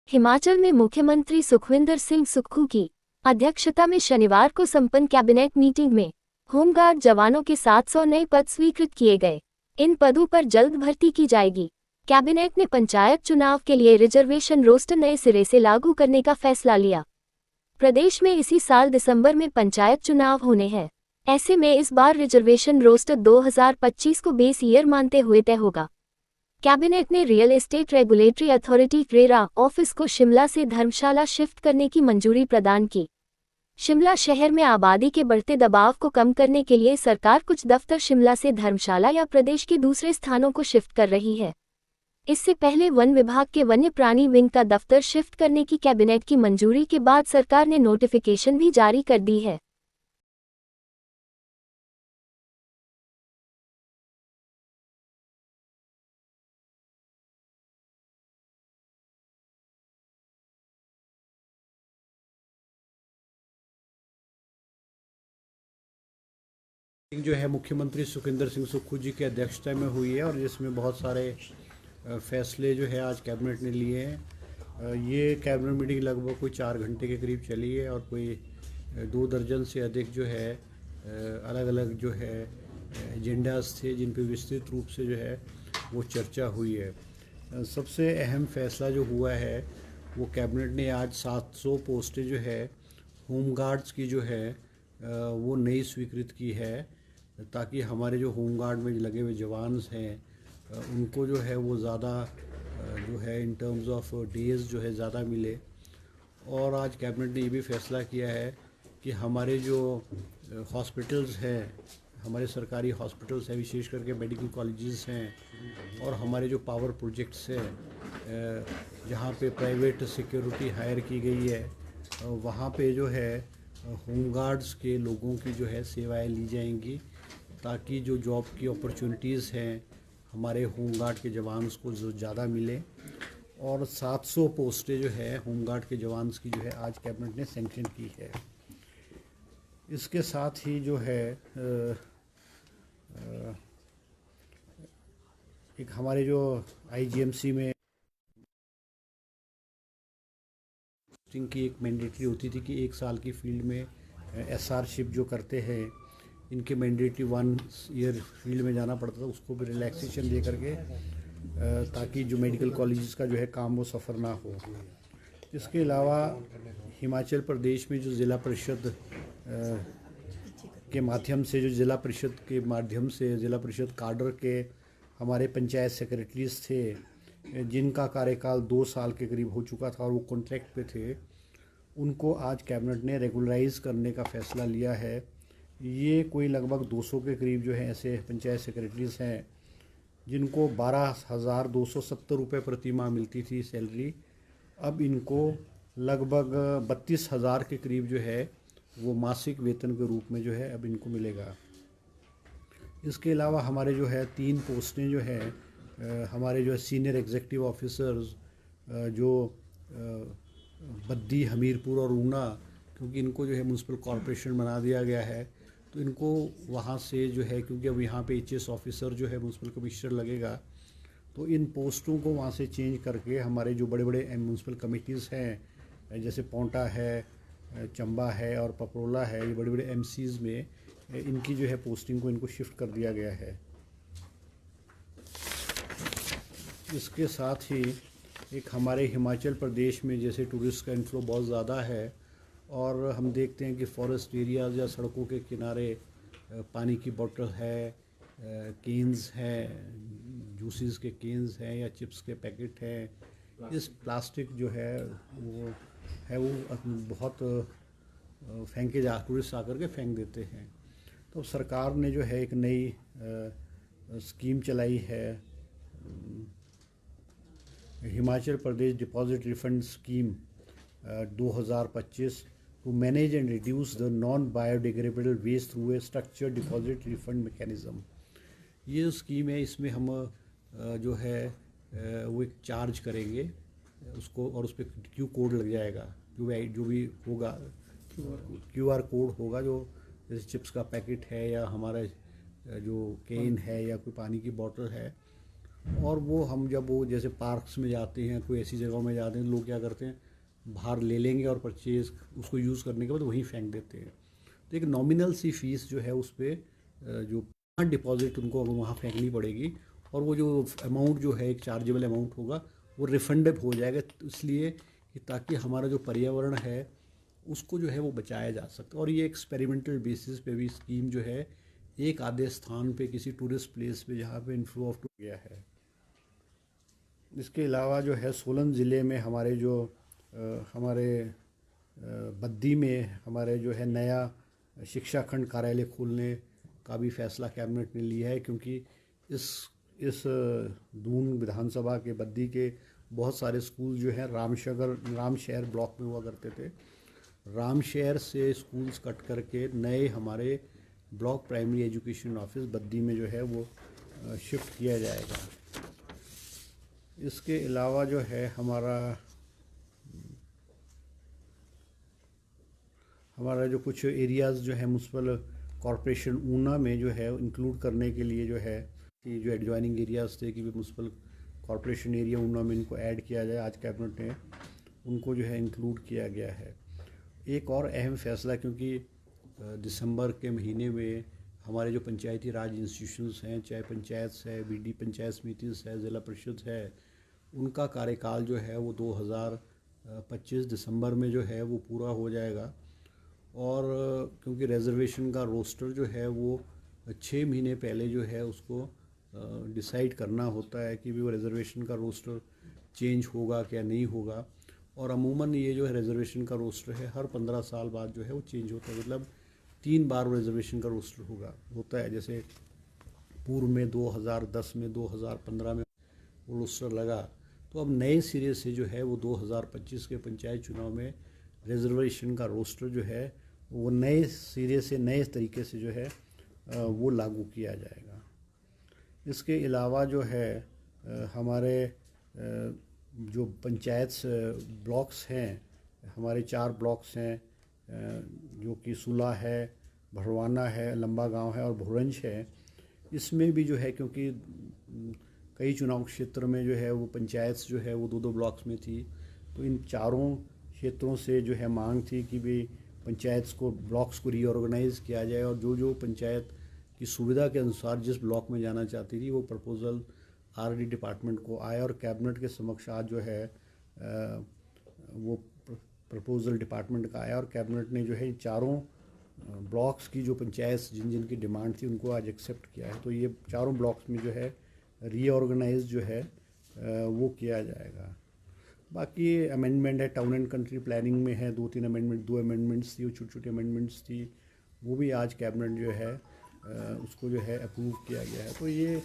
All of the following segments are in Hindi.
हिमाचल में मुख्यमंत्री सुखविंदर सिंह सुक्खू की अध्यक्षता में शनिवार को संपन्न कैबिनेट मीटिंग में होमगार्ड जवानों के 700 नए पद स्वीकृत किए गए। इन पदों पर जल्द भर्ती की जाएगी। कैबिनेट ने पंचायत चुनाव के लिए रिजर्वेशन रोस्टर नए सिरे से लागू करने का फैसला लिया। प्रदेश में इसी साल दिसंबर में पंचायत चुनाव होने हैं। ऐसे में इस बार रिजर्वेशन रोस्टर 2025 को बेस ईयर मानते हुए तय होगा। कैबिनेट ने real estate regulatory authority RERA office को शिमला से धर्मशाला शिफ्ट करने की मंजूरी प्रदान की। शिमला शहर में आबादी के बढ़ते दबाव को कम करने के लिए सरकार कुछ दफ्तर शिमला से धर्मशाला या प्रदेश के दूसरे स्थानों को शिफ्ट कर रही है। इससे पहले वन विभाग के वन्य प्राणी विंग का दफ्तर शिफ्ट करने की कैबिनेट की मंजूरी के बाद सरकार ने नोटिफिकेशन भी जारी कर दी है। जो है मुख्यमंत्री सुखविंदर सिंह सुक्खू जी की अध्यक्षता में हुई है और जिसमें बहुत सारे फैसले जो है आज कैबिनेट ने लिए हैं। ये कैबिनेट मीटिंग लगभग कोई 4 घंटे के करीब चली है और कोई 2 दर्जन से अधिक जो है अलग अलग जो है एजेंडाज थे जिन पे विस्तृत रूप से जो है वो चर्चा हुई है। सबसे अहम फैसला जो हुआ है वो कैबिनेट ने आज 700 पोस्टें जो है होमगार्ड्स की जो है वो नई स्वीकृत की है, ताकि हमारे जो होमगार्ड में लगे हुए जवान हैं उनको जो है वो ज़्यादा जो है इन टर्म्स ऑफ डेज जो है ज़्यादा मिले। और आज कैबिनेट ने ये भी फैसला किया है कि हमारे जो हॉस्पिटल्स हैं, हमारे सरकारी हॉस्पिटल्स हैं, विशेष करके मेडिकल कॉलेजेस हैं और हमारे जो पावर प्रोजेक्ट्स हैं जहाँ पे प्राइवेट सिक्योरिटी हायर की गई है वहाँ पे जो है होमगार्ड्स के लोगों की जो है सेवाएं ली जाएंगी, ताकि जो जॉब की अपॉर्चुनिटीज़ हैं हमारे होमगार्ड के जवान्स को जो ज़्यादा मिले। और 700 पोस्टें जो है होमगार्ड के जवान्स की जो है आज कैबिनेट ने सैंक्शन की है। इसके साथ ही जो है एक हमारे जो आईजीएमसी में की एक मैंडेटरी होती थी कि 1 साल की फील्ड में एसआरशिप जो करते हैं इनके मैंडेटरी 1 ईयर फील्ड में जाना पड़ता था, उसको भी रिलैक्सेशन दे करके ताकि जो मेडिकल कॉलेजेस का जो है काम वो सफ़र ना हो। इसके अलावा हिमाचल प्रदेश में जो ज़िला परिषद के माध्यम से ज़िला परिषद काडर के हमारे पंचायत सेक्रेटरीज थे जिनका कार्यकाल 2 साल के करीब हो चुका था और वो कॉन्ट्रैक्ट पे थे, उनको आज कैबिनेट ने रेगुलराइज करने का फ़ैसला लिया है। ये कोई लगभग 200 के करीब जो है ऐसे पंचायत सेक्रेटरीज हैं जिनको 12,270 रुपये प्रति माह मिलती थी सैलरी। अब इनको लगभग 32,000 के करीब जो है वो मासिक वेतन के रूप में जो है अब इनको मिलेगा। इसके अलावा हमारे जो है 3 पोस्टें जो है हमारे जो है सीनियर एग्जीक्यूटिव ऑफिसर्स जो बद्दी, हमीरपुर और ऊना, क्योंकि इनको जो है म्यूनसिपल कॉरपोरेशन बना दिया गया है तो इनको वहाँ से जो है, क्योंकि अब यहाँ पे एचएस ऑफिसर जो है म्यूनसिपल कमिश्नर लगेगा, तो इन पोस्टों को वहाँ से चेंज करके हमारे जो बड़े बड़े म्यूनसिपल कमिटीज़ हैं जैसे पोंटा है, चंबा है और पपरोला है, ये बड़े बड़े एमसीज़ में इनकी जो है पोस्टिंग को इनको शिफ्ट कर दिया गया है। इसके साथ ही एक हमारे हिमाचल प्रदेश में जैसे टूरिस्ट का इनफ्लो बहुत ज़्यादा है और हम देखते हैं कि फॉरेस्ट एरियाज़ या सड़कों के किनारे पानी की बोतल है, केन्स हैं, जूसेस के केन्स हैं या चिप्स के पैकेट हैं, इस प्लास्टिक जो है वो बहुत फेंके टूरिस्ट आकर के फेंक देते हैं। तो सरकार ने जो है एक नई स्कीम चलाई है, Himachal Pradesh deposit refund scheme 2025 to manage and reduce the non biodegradable waste through a structured deposit refund mechanism. ये स्कीम है, इसमें हम जो है वो एक चार्ज करेंगे उसको और उस पर क्यू कोड लग जाएगा, जो भी होगा QR कोड होगा, जो जैसे चिप्स का पैकेट है या हमारा जो केन है या कोई पानी की बोतल है, और वो हम जब वो जैसे पार्क्स में जाते हैं, कोई ऐसी जगहों में जाते हैं, लोग क्या करते हैं, बाहर ले लेंगे और परचेज उसको यूज़ करने के बाद वहीं फेंक देते हैं। तो एक नॉमिनल सी फीस जो है उस पर जो डिपॉजिट उनको वहाँ फेंकनी पड़ेगी, और वो जो अमाउंट जो है एक चार्जेबल अमाउंट होगा वो रिफंडेबल हो जाएगा। तो इसलिए कि ताकि हमारा जो पर्यावरण है उसको जो है वो बचाया जा सकता है। और ये एक्सपेरिमेंटल बेसिस पे भी स्कीम जो है एक आधे स्थान पे किसी टूरिस्ट प्लेस पे जहाँ पे इन्फ्लो ऑफ गया है। इसके अलावा जो है सोलन ज़िले में हमारे जो हमारे बद्दी में हमारे जो है नया शिक्षा खंड कार्यालय खोलने का भी फैसला कैबिनेट ने लिया है, क्योंकि इस दून विधानसभा के बद्दी के बहुत सारे स्कूल जो हैं रामशहर ब्लॉक में हुआ करते थे। रामशहर से स्कूल्स कट करके नए हमारे block primary education office Baddi में जो है वो शिफ्ट किया जाएगा। इसके अलावा जो है हमारा जो कुछ एरियाज़ जो है म्यूनसिपल कॉरपोरेशन ऊना में जो है इंक्लूड करने के लिए जो है कि जो एडजॉइनिंग एरियाज़ थे कि म्यूनसिपल कॉरपोरेशन एरिया ऊना में इनको ऐड किया जाए, आज कैबिनेट ने उनको जो है इंक्लूड किया गया है। एक और अहम फैसला, क्योंकि दिसंबर के महीने में हमारे जो पंचायती राज इंस्टीट्यूशंस हैं, चाहे पंचायत है, बीडी पंचायत समिति है, ज़िला परिषद है, उनका कार्यकाल जो है वो 2025 दिसंबर में जो है वो पूरा हो जाएगा। और क्योंकि रिजर्वेशन का रोस्टर जो है वो 6 महीने पहले जो है उसको डिसाइड करना होता है कि वो रिजर्वेशन का रोस्टर चेंज होगा क्या नहीं होगा। और अमूमन ये जो है रिजर्वेशन का रोस्टर है हर 15 साल बाद जो है वो चेंज होता है, मतलब 3 बार रिजर्वेशन का रोस्टर होता है। जैसे पूर्व में 2010 में 2015 में वो रोस्टर लगा, तो अब नए सिरे से जो है वो 2025 के पंचायत चुनाव में रिजर्वेशन का रोस्टर जो है वो नए सिरे से नए तरीके से जो है वो लागू किया जाएगा। इसके अलावा जो है हमारे जो पंचायत ब्लॉक्स हैं, हमारे 4 ब्लॉक्स हैं जो कि सुला है, भड़वाना है, लंबा गांव है और भोरंज है। इसमें भी जो है क्योंकि कई चुनाव क्षेत्र में जो है वो पंचायत जो है वो 2-2 ब्लॉक्स में थी, तो इन चारों क्षेत्रों से जो है मांग थी कि भाई पंचायत को ब्लॉक्स को रीऑर्गेनाइज़ किया जाए, और जो पंचायत की सुविधा के अनुसार जिस ब्लॉक में जाना चाहती थी वो प्रपोज़ल आरडी डिपार्टमेंट को आया और कैबिनेट के समक्ष आज जो है वो प्रपोज़ल डिपार्टमेंट का आया, और कैबिनेट ने जो है चारों ब्लॉक्स की जो पंचायत जिन की डिमांड थी उनको आज एक्सेप्ट किया है। तो ये चारों ब्लॉक्स में जो है रीऑर्गेनाइज जो है वो किया जाएगा। बाकी अमेंडमेंट है, टाउन एंड कंट्री प्लानिंग में है 2-3 अमेंडमेंट, 2 अमेंडमेंट्स थी, वो छोटी अमेंडमेंट्स थी, वो भी आज कैबिनेट जो है उसको जो है अप्रूव किया गया है। तो ये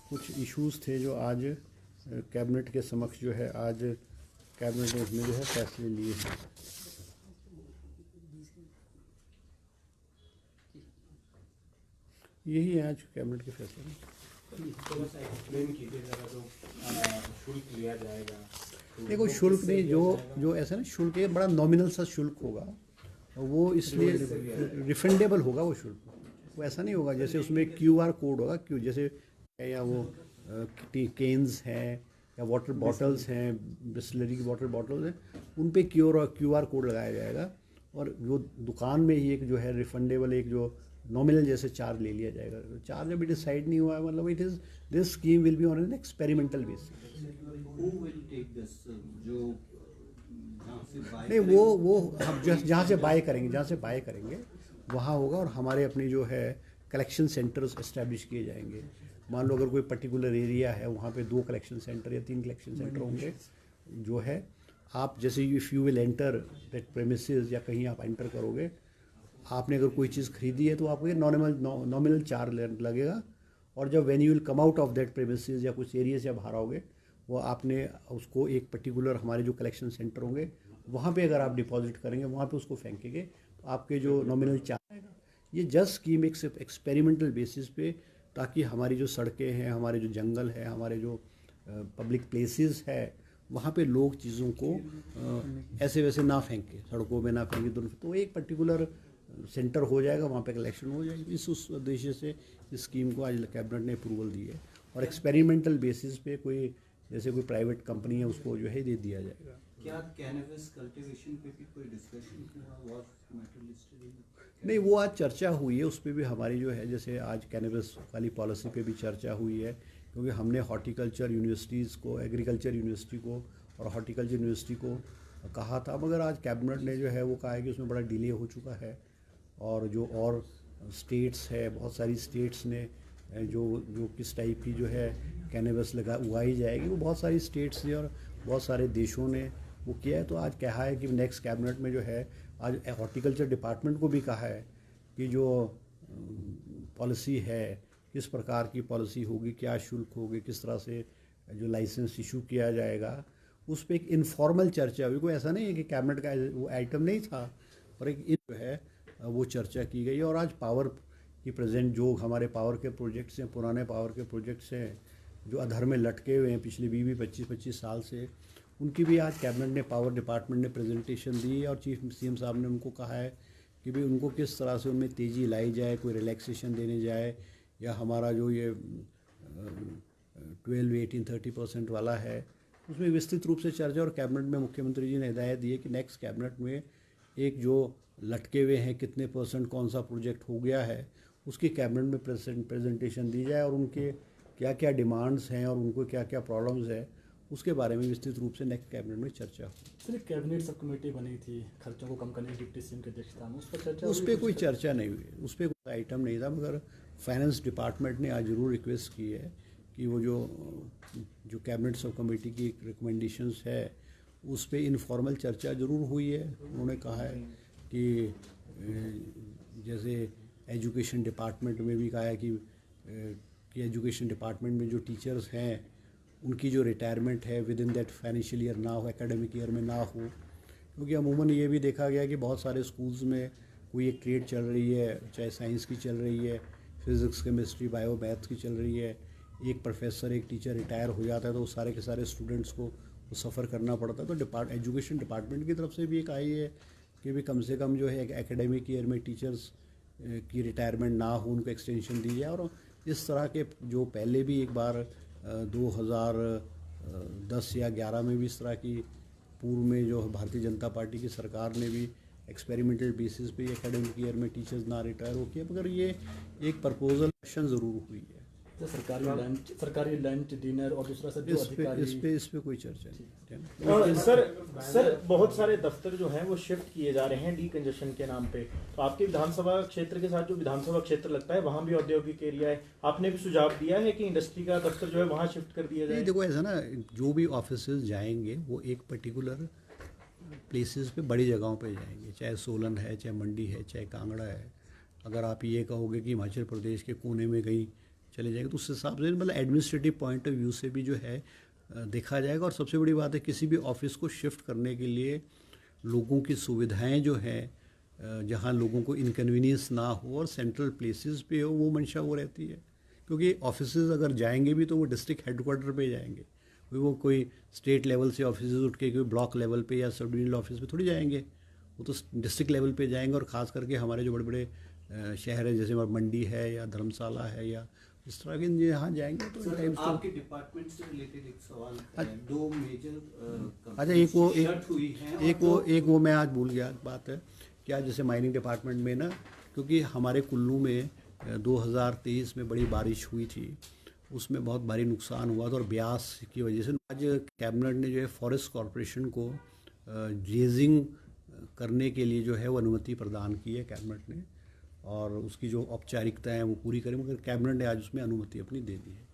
कुछ इश्यूज़ थे जो आज कैबिनेट के समक्ष जो है आज कैबिनेट ने इसमें जो है फैसले लिए हैं। यही है आज कैबिनेट के फैसले। शुल्क लिया जाएगा, देखो शुल्क नहीं, जो ऐसा ना शुल्क है बड़ा नॉमिनल सा शुल्क होगा, वो इसलिए रिफंडेबल होगा वो शुल्क, वो ऐसा नहीं होगा जैसे उसमें QR कोड होगा, जैसे या वो केन्स हैं या वाटर बॉटल्स हैं, बिस्लरी की वाटर बॉटल्स हैं, उन पे QR कोड लगाया जाएगा, और वो दुकान में ही एक जो है रिफंडेबल एक जो नॉमिनल जैसे चार्ज ले लिया जाएगा। चार्ज अभी डिसाइड नहीं हुआ है, मतलब it is this scheme will be on an experimental basis. नहीं, वो हम जहाँ से बाय करेंगे वहाँ होगा, और हमारे अपनी जो है कलेक्शन सेंटर्स इस्टेब्लिश किए जाएंगे। मान लो अगर कोई पर्टिकुलर एरिया है वहाँ पे 2 कलेक्शन सेंटर या 3 कलेक्शन सेंटर होंगे, जो है आप जैसे if you will enter that premises या कहीं आप एंटर करोगे, आपने अगर कोई चीज़ खरीदी है तो आपको ये नॉमिनल चार्ज लगेगा, और जब when you will come out of that premises या कुछ एरिया से आप बाहर आओगे, वो आपने उसको एक पर्टिकुलर हमारे जो कलेक्शन सेंटर होंगे वहाँ पे अगर आप डिपॉजिट करेंगे, वहाँ पे उसको फेंकेंगे, तो आपके जो नॉमिनल चार्ज आएगा। ये जस्ट स्कीम एक एक्सपेरिमेंटल बेसिस पे, ताकि हमारी जो सड़कें हैं, हमारे जो जंगल है, हमारे जो पब्लिक प्लेसेस है, वहाँ पे लोग चीज़ों को ऐसे वैसे ना फेंके, सड़कों में ना फेंके, तो एक पर्टिकुलर सेंटर हो जाएगा, वहाँ पे कलेक्शन हो जाएगी। इस उद्देश्य से इस स्कीम को आज कैबिनेट ने अप्रूवल दी है, और एक्सपेरिमेंटल बेसिस पे कोई जैसे कोई प्राइवेट कंपनी है उसको जो है दे दिया जाएगा। क्या कैनबिस कल्टीवेशन पे भी कोई डिस्कशन हुआ? Was matter listed in? नहीं, वो आज चर्चा हुई है, उस पर भी हमारी जो है जैसे आज कैनबिस वाली पॉलिसी पे भी चर्चा हुई है, क्योंकि हमने हॉर्टिकल्चर यूनिवर्सिटीज़ को, एग्रीकल्चर यूनिवर्सिटी को और हॉर्टिकल्चर यूनिवर्सिटी को कहा था, मगर आज कैबिनेट ने जो है वो कहा है कि उसमें बड़ा डिले हो चुका है। और जो और स्टेट्स है, बहुत सारी स्टेट्स ने जो किस टाइप की जो है कैनबिस उगाई जाएगी, वो बहुत सारी स्टेट्स ने और बहुत सारे देशों ने वो किया है। तो आज कहा है कि नेक्स्ट कैबिनेट में जो है आज हॉर्टिकल्चर डिपार्टमेंट को भी कहा है कि जो पॉलिसी है, किस प्रकार की पॉलिसी होगी, क्या शुल्क होगी, किस तरह से जो लाइसेंस इशू किया जाएगा, उस पर एक इनफॉर्मल चर्चा हुई। कोई ऐसा नहीं है कि कैबिनेट का वो आइटम नहीं था, और एक जो है वो चर्चा की गई। और आज पावर की प्रेजेंट जो हमारे पावर के प्रोजेक्ट्स हैं, पुराने पावर के प्रोजेक्ट्स हैं जो अधर में लटके हुए हैं पिछले 20-25 साल से, उनकी भी आज कैबिनेट ने, पावर डिपार्टमेंट ने प्रेजेंटेशन दी है। और चीफ सीएम साहब ने उनको कहा है कि भाई उनको किस तरह से उनमें तेज़ी लाई जाए, कोई रिलैक्सेशन देने जाए, या हमारा जो ये 12, 18, 30% वाला है उसमें विस्तृत रूप से चर्चा। और कैबिनेट में मुख्यमंत्री जी ने हिदायत दी है कि नेक्स्ट कैबिनेट में एक जो लटके हुए हैं कितने परसेंट कौन सा प्रोजेक्ट हो गया है, उसकी कैबिनेट में प्रेजेंटेशन दी जाए, और उनके क्या क्या डिमांड्स हैं और उनको क्या क्या प्रॉब्लम्स है, उसके बारे में विस्तृत रूप से नेक्स्ट कैबिनेट में चर्चा हो। सिर्फ कैबिनेट सब कमेटी बनी थी खर्चों को कम करने की डिप्टी सीएम की अध्यक्षता में, उस पर चर्चा? उस पर कोई चर्चा नहीं हुई, उस पर कोई आइटम नहीं था, मगर फाइनेंस डिपार्टमेंट ने आज ज़रूर रिक्वेस्ट की है कि वो जो कैबिनेट सब कमेटी की रिकमेंडेशंस है उस पर इनफॉर्मल चर्चा ज़रूर हुई है। उन्होंने कहा है कि जैसे एजुकेशन डिपार्टमेंट में भी कहा है कि एजुकेशन डिपार्टमेंट में जो टीचर्स हैं उनकी जो रिटायरमेंट है with in that financial year ना हो, एकेडमिक ईयर में ना हो, क्योंकि अमूमन ये भी देखा गया कि बहुत सारे स्कूल्स में कोई एक ट्रेड चल रही है, चाहे साइंस की चल रही है, फिज़िक्स, केमिस्ट्री, बायो, मैथ्स की चल रही है, एक प्रोफेसर, एक टीचर रिटायर हो जाता है तो सारे के सारे स्टूडेंट्स को वो सफ़र करना पड़ता है। तो एजुकेशन डिपार्टमेंट की तरफ से भी एक आई है कि भी कम से कम जो है एकेडमिक ईयर में टीचर्स की रिटायरमेंट ना हो, उनको एक्सटेंशन दी जाए। और इस तरह के जो पहले भी एक बार 2010 या 11 में भी इस तरह की पूर्व में जो भारतीय जनता पार्टी की सरकार ने भी एक्सपेरिमेंटल बेसिस पे एकेडमिक ईयर में टीचर्स ना रिटायर हो किया, मगर ये एक प्रपोजल ज़रूर हुई है। तो सरकारी लंच डिनर और दूसरा सब इस पे कोई चर्चा नहीं। सर बहुत सारे दफ्तर जो हैं वो शिफ्ट किए जा रहे हैं डीकंजेशन के नाम पे, तो आपके विधानसभा क्षेत्र के साथ जो विधानसभा क्षेत्र लगता है वहाँ भी औद्योगिक एरिया है, आपने भी सुझाव दिया है कि इंडस्ट्री का दफ्तर जो है वहाँ शिफ्ट कर दिया जाए? देखो ऐसा ना, जो भी ऑफिस जाएंगे वो एक पर्टिकुलर प्लेसेस पे, बड़ी जगहों पे जाएंगे, चाहे सोलन है, चाहे मंडी है, चाहे कांगड़ा है। अगर आप ये कहोगे कि हिमाचल प्रदेश के कोने में कहीं चले जाएंगे तो उस हिसाब से मतलब एडमिनिस्ट्रेटिव पॉइंट ऑफ व्यू से भी जो है देखा जाएगा। और सबसे बड़ी बात है, किसी भी ऑफिस को शिफ्ट करने के लिए लोगों की सुविधाएं जो हैं, जहां लोगों को इनकन्वीनियंस ना हो और सेंट्रल प्लेसेस पे हो, वो मंशा वो रहती है। क्योंकि ऑफिसेज अगर जाएंगे भी तो वो डिस्ट्रिक्ट हेडक्वार्टर पे जाएंगे, वो कोई स्टेट लेवल से ऑफिस उठ के कोई ब्लॉक लेवल पे या सब डिविजनल ऑफिस पे थोड़ी जाएंगे, वो तो डिस्ट्रिक्ट लेवल पे जाएंगे। और ख़ास करके हमारे जो बड़े बड़े शहर है जैसे मंडी है या धर्मशाला है या इस तरह के यहाँ जाएंगे तो आपके डिपार्टमेंट से रिलेटेड एक सवाल है। दो मेजर अच्छा, एक वो मैं आज भूल गया बात है क्या, जैसे माइनिंग डिपार्टमेंट में ना, क्योंकि हमारे कुल्लू में 2023 में बड़ी बारिश हुई थी, उसमें बहुत भारी नुकसान हुआ था और ब्यास की वजह से आज कैबिनेट ने जो है फॉरेस्ट कॉरपोरेशन को ग्रेजिंग करने के लिए जो है वो अनुमति प्रदान की है कैबिनेट ने, और उसकी जो औपचारिकताएं हैं वो पूरी करें, मगर कैबिनेट ने आज उसमें अनुमति अपनी दे दी है।